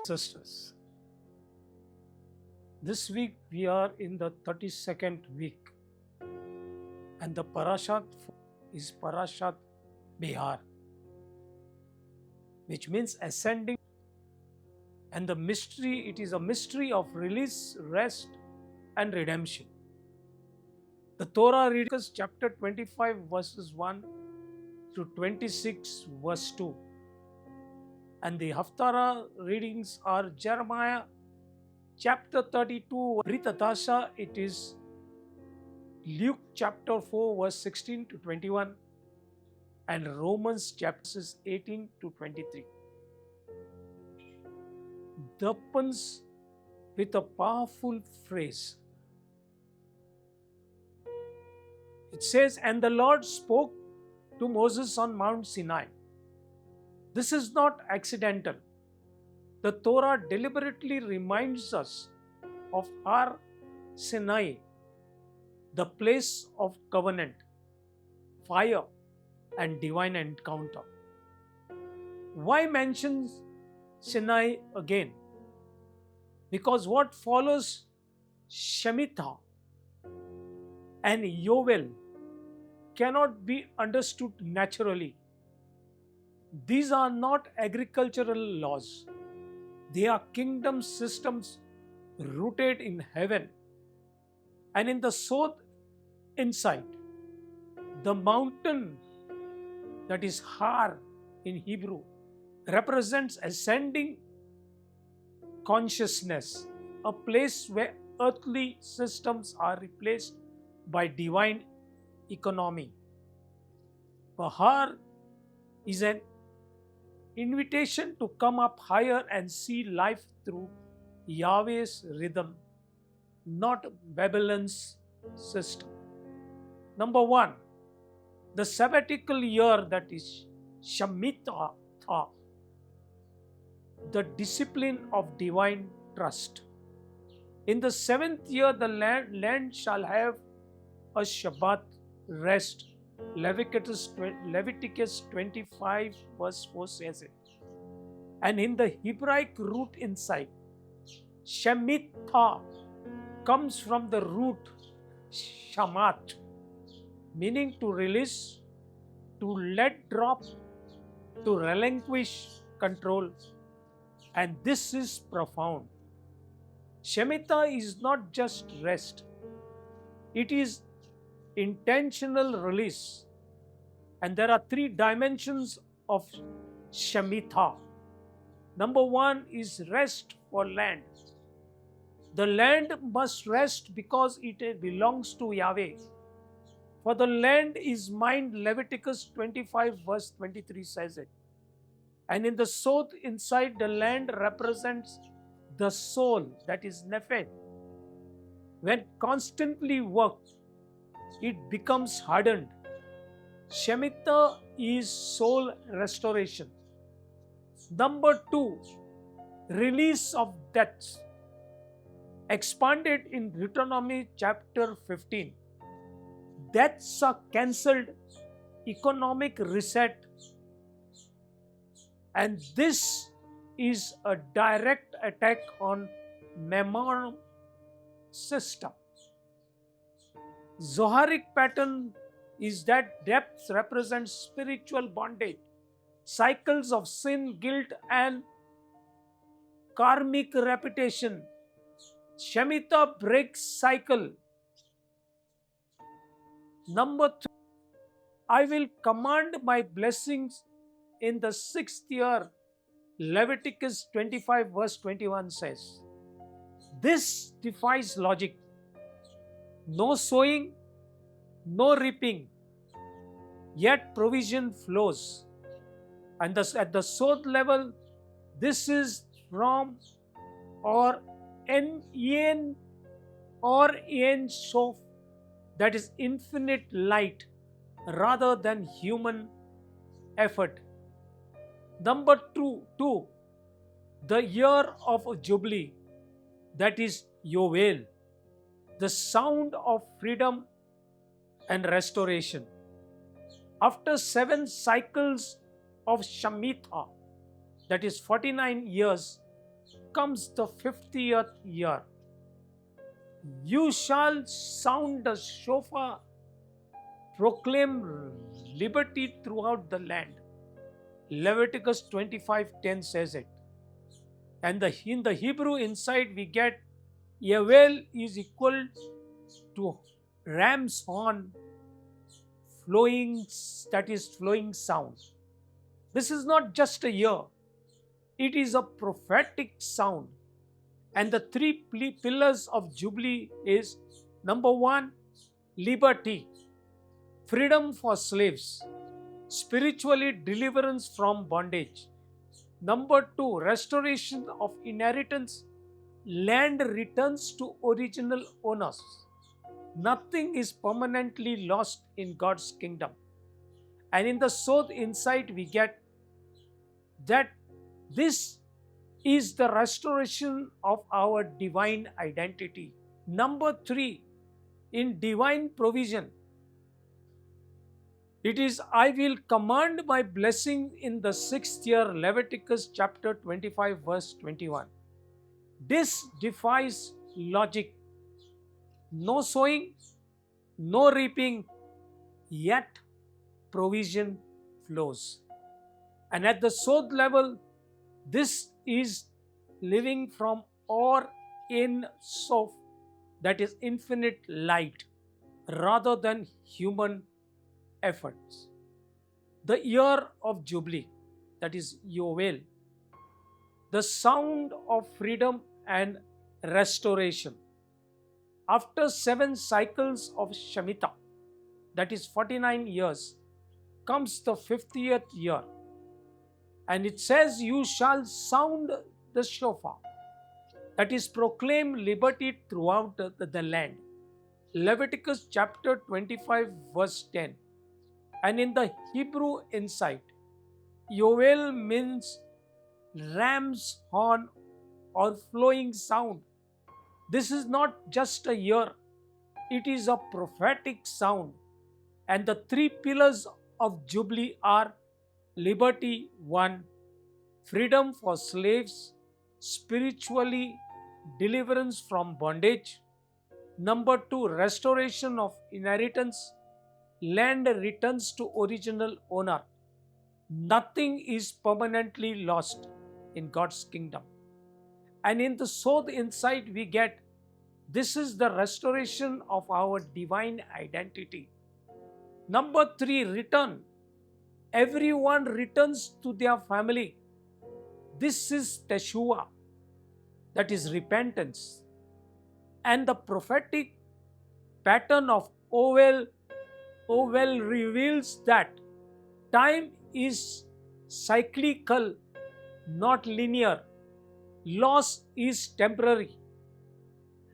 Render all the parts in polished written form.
Sisters, this week we are in the 32nd week, and the Parashat is Parashat Behar, which means ascending. And the mystery, it is a mystery of release, rest, and redemption. The Torah reads chapter 25, verses 1 to 26, verse 2. And the Haftarah readings are Jeremiah chapter 32, Brit Hadashah, it is Luke chapter 4, verse 16 to 21, and Romans chapters 18 to 23. It opens with a powerful phrase. It says, "And the Lord spoke to Moses on Mount Sinai." This is not accidental. The Torah deliberately reminds us of Har Sinai, the place of covenant, fire, and divine encounter. Why mention Sinai again? Because what follows Shemitah and Yovel cannot be understood naturally. These are not agricultural laws. They are kingdom systems rooted in heaven. And in the Sod inside, the mountain, that is Har in Hebrew, represents ascending consciousness, a place where earthly systems are replaced by divine economy. Bahar is an invitation to come up higher and see life through Yahweh's rhythm, not Babylon's system. Number one, the sabbatical year, that is Shemitah, the discipline of divine trust. In the 7th year, the land shall have a Shabbat rest. Leviticus 25 verse 4 says it. And in the Hebraic root inside, Shemitah comes from the root Shamat, meaning to release, to let drop, to relinquish control. And this is profound. Shemitah is not just rest, it is intentional release. And there are 3 dimensions of Shemitah. Number 1 is rest for land. The land must rest because it belongs to Yahweh. For the land is mine, Leviticus 25 verse 23 says it. And in the Sod inside, the land represents the soul, that is Nephet. When constantly worked, it becomes hardened. Shemitah is soul restoration. Number 2, release of debts. Expanded in Deuteronomy chapter 15. Debts are cancelled, economic reset. And this is a direct attack on Mammon system. Zoharic pattern is that depths represent spiritual bondage, cycles of sin, guilt, and karmic repetition. Shemitah breaks cycle. Number 3, I will command my blessings in the 6th year. Leviticus 25 verse 21 says. This defies logic. No sowing, no reaping, yet provision flows. And at the Sod level, this is from or en sof, that is infinite light rather than human effort. Number 2, the year of Jubilee, that is Yovel, the sound of freedom and restoration. After 7 cycles of Shemitah, that is 49 years, comes the 50th year. You shall sound the shofar, proclaim liberty throughout the land. Leviticus 25:10 says it. And in the Hebrew inside we get Yavel is equal to ram's horn, flowing, that is flowing sound. This is not just a year, it is a prophetic sound. And the three pillars of Jubilee is number one, liberty, freedom for slaves, spiritually deliverance from bondage. Number two, restoration of inheritance, land returns to original owners. Nothing is permanently lost in God's kingdom. And in the south inside we get that this is the restoration of our divine identity. Number three, in divine provision, it is, I will command my blessing in the 6th year, Leviticus chapter 25 verse 21. This defies logic. No sowing, no reaping, yet provision flows. And at the south level, this is living from or in Sof, that is infinite light, rather than human efforts. The year of Jubilee, that is Yovel, the sound of freedom and restoration. After 7 cycles of Shemitah, that is 49 years, comes the 50th year. And it says, you shall sound the shofar, that is proclaim liberty throughout the land. Leviticus chapter 25 verse 10. And in the Hebrew insight, Yovel means ram's horn or flowing sound. This is not just a year, it is a prophetic sound. And the 3 pillars of Jubilee are liberty 1, freedom for slaves, spiritually deliverance from bondage. Number 2, restoration of inheritance, land returns to original owner. Nothing is permanently lost in God's kingdom. And in the south inside we get, this is the restoration of our divine identity. Number 3, return. Everyone returns to their family. This is Teshuvah, that is repentance. And the prophetic pattern of Ovel reveals that time is cyclical, not linear. Loss is temporary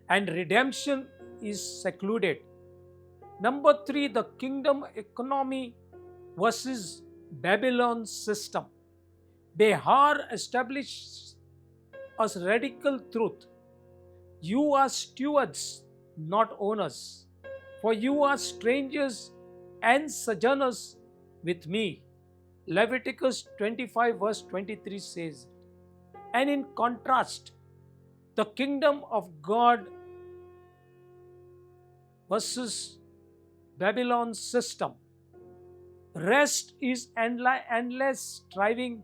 and redemption is secluded. Number 3, the kingdom economy versus Babylon's system. Behar established a radical truth. You are stewards, not owners, for you are strangers and sojourners with me. Leviticus 25 verse 23 says. And in contrast, the kingdom of God versus Babylon's system. Rest is endless striving,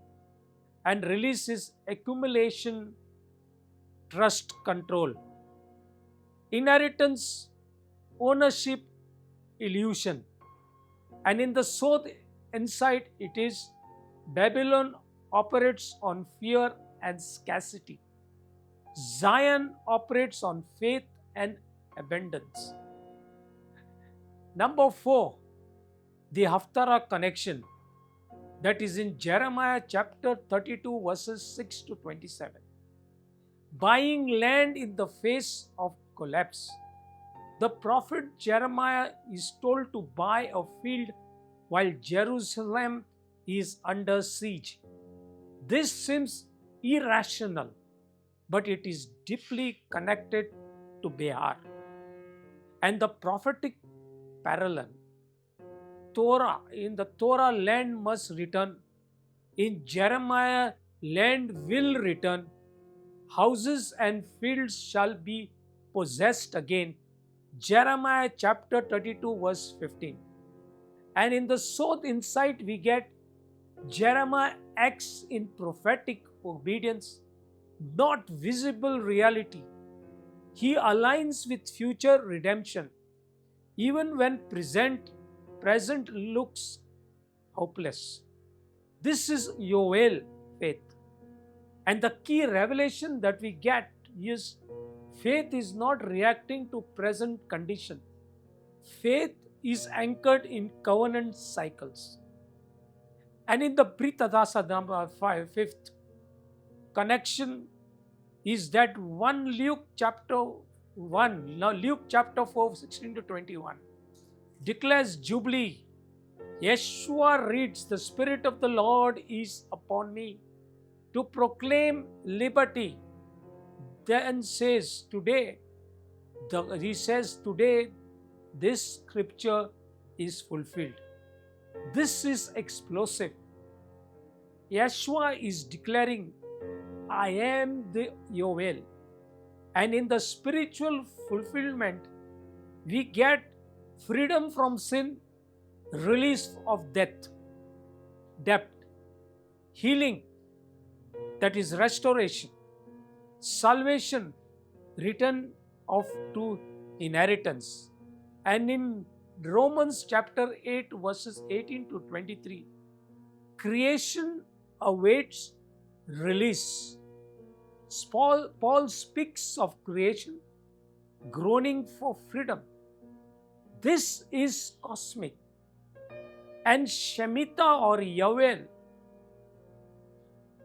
and release is accumulation, trust, control. Inheritance, ownership, illusion. And in the south inside it is, Babylon operates on fear and scarcity. Zion operates on faith and abundance. Number 4, the Haftarah connection, that is in Jeremiah chapter 32 verses 6 to 27. Buying land in the face of collapse. The prophet Jeremiah is told to buy a field while Jerusalem is under siege. This seems irrational, but it is deeply connected to Behar. And the prophetic parallel, Torah, in the Torah land must return. In Jeremiah, land will return. houses and fields shall be possessed again. Jeremiah chapter 32, verse 15. And in the south insight, we get Jeremiah acts in prophetic obedience, not visible reality. He aligns with future redemption, even when present looks hopeless. This is Yoel faith. And the key revelation that we get is faith is not reacting to present condition. Faith is anchored in covenant cycles. And in the Pritadasa number 5, fifth connection is that Luke chapter 4, 16 to 21 declares Jubilee. Yeshua reads, "The Spirit of the Lord is upon me to proclaim liberty." Then he says, today this scripture is fulfilled. This is explosive. Yeshua is declaring, I am the Yoel. And in the spiritual fulfillment, we get freedom from sin, release of debt, healing, that is restoration, salvation, return of to inheritance. And in Romans chapter 8, verses 18 to 23, creation awaits release. Paul speaks of creation groaning for freedom. This is cosmic. And Shemitah or Yoel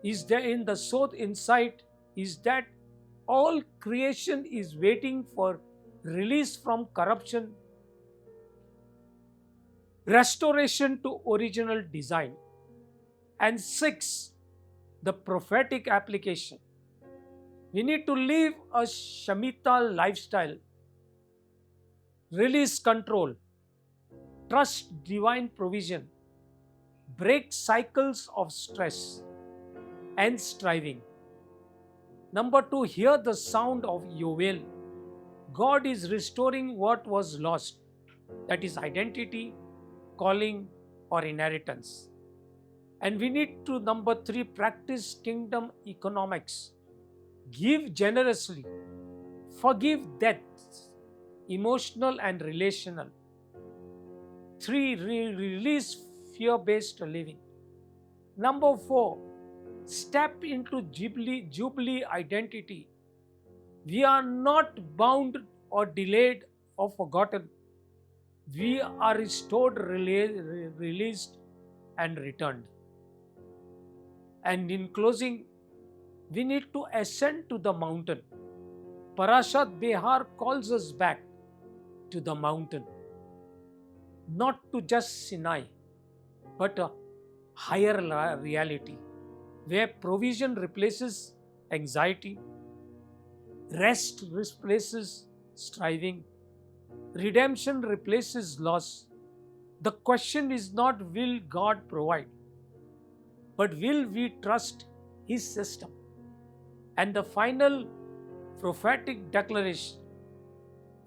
is there in the south insight is that all creation is waiting for release from corruption, restoration to original design. And 6, the prophetic application. We need to live a Shemitah lifestyle, release control, trust divine provision, break cycles of stress and striving. Number 2, hear the sound of Yoel. God is restoring what was lost, that is identity, calling, or inheritance. And we need to, number 3, practice kingdom economics. Give generously, forgive debts, emotional and relational. 3, release fear-based living. Number 4, step into Jubilee identity. We are not bound or delayed or forgotten. We are restored, released, and returned. And in closing, we need to ascend to the mountain. Parashat Behar calls us back to the mountain. Not to just Sinai, but a higher reality where provision replaces anxiety, rest replaces striving, redemption replaces loss. The question is not will God provide, but will we trust His system? And the final prophetic declaration,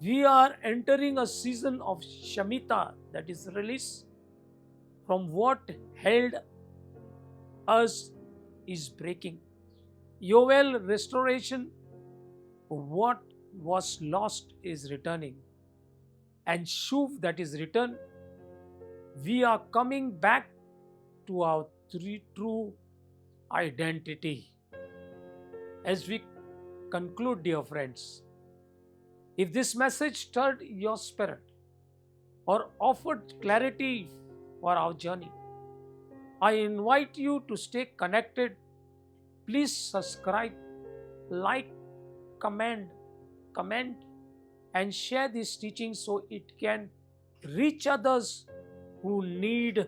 we are entering a season of Shemitah, that is release from what held us is breaking. Yoel, restoration, what was lost is returning. And Shuv, that is return, we are coming back to our true identity. As we conclude, dear friends, if this message stirred your spirit or offered clarity for our journey, I invite you to stay connected. Please subscribe, like, comment, and share this teaching so it can reach others who need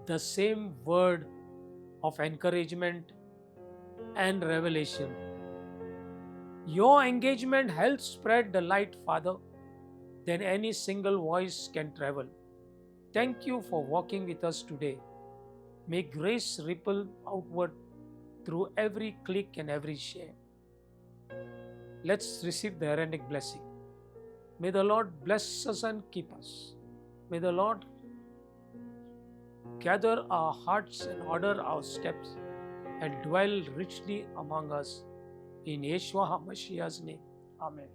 the same word of encouragement and revelation. Your engagement helps spread the light farther than any single voice can travel. Thank you for walking with us today. May grace ripple outward through every click and every share. Let's receive the Aaronic blessing. May the Lord bless us and keep us. May the Lord gather our hearts and order our steps and dwell richly among us. In Yeshua HaMashiach's name. Amen.